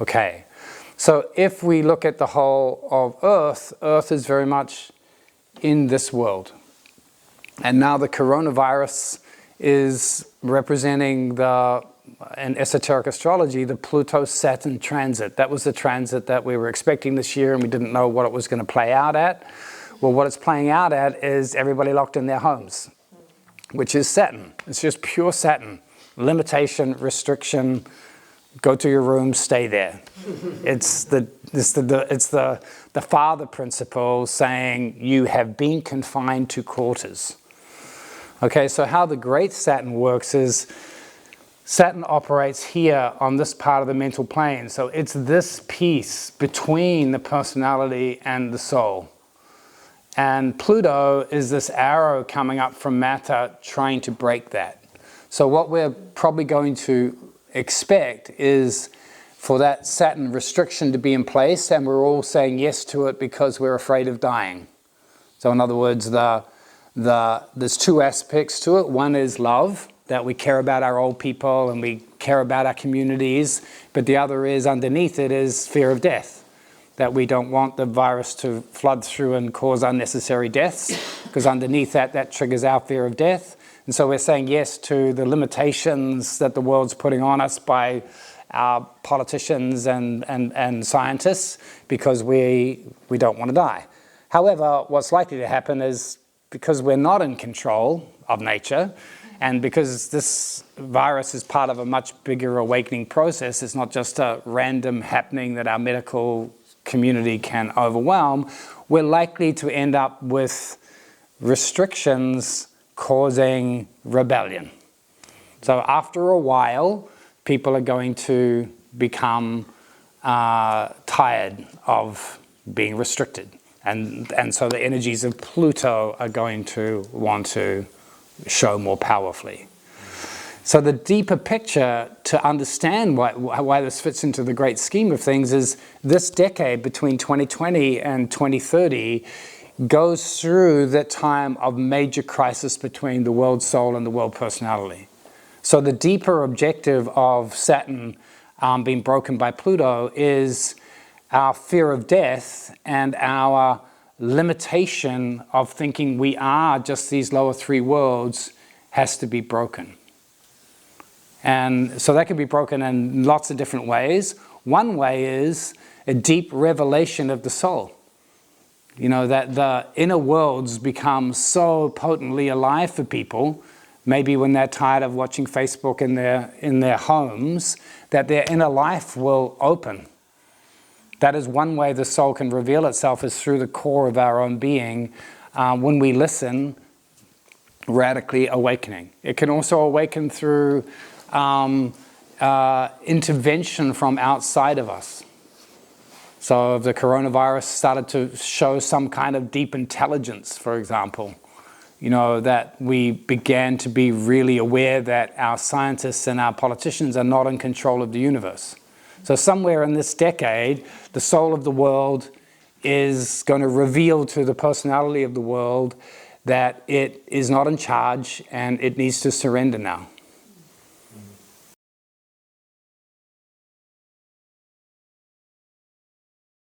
Okay, so if we look at the whole of Earth, Earth is very much in this world. And now the coronavirus is representing in esoteric astrology, the Pluto-Saturn transit. That was the transit that we were expecting this year, and we didn't know what it was going to play out at. Well, what it's playing out at is everybody locked in their homes, which is Saturn. It's just pure Saturn. Limitation, restriction, go to your room, stay there. It's the father principle saying you have been confined to quarters. Okay, so how the great Saturn works is Saturn operates here on this part of the mental plane. So it's this piece between the personality and the soul. And Pluto is this arrow coming up from matter trying to break that. So what we're probably going to expect is for that Saturn restriction to be in place, and we're all saying yes to it because we're afraid of dying. So in other words, there's two aspects to it. One is love, that we care about our old people and we care about our communities, but the other is underneath it is fear of death, that we don't want the virus to flood through and cause unnecessary deaths, because underneath that triggers our fear of death. And so we're saying yes to the limitations that the world's putting on us by our politicians and scientists, because we don't want to die. However, what's likely to happen is, because we're not in control of nature, and because this virus is part of a much bigger awakening process, it's not just a random happening that our medical community can overwhelm, we're likely to end up with restrictions causing rebellion. So after a while, people are going to become tired of being restricted. And so the energies of Pluto are going to want to show more powerfully. So the deeper picture to understand why this fits into the great scheme of things is this decade between 2020 and 2030 goes through that time of major crisis between the world soul and the world personality. So the deeper objective of Saturn being broken by Pluto is our fear of death and our limitation of thinking we are just these lower three worlds has to be broken. And so that can be broken in lots of different ways. One way is a deep revelation of the soul. You know, that the inner worlds become so potently alive for people, maybe when they're tired of watching Facebook in their homes, that their inner life will open. That is one way the soul can reveal itself, is through the core of our own being, when we listen, radically awakening. It can also awaken through intervention from outside of us. So if the coronavirus started to show some kind of deep intelligence, for example, you know, that we began to be really aware that our scientists and our politicians are not in control of the universe. So somewhere in this decade, the soul of the world is going to reveal to the personality of the world that it is not in charge and it needs to surrender now.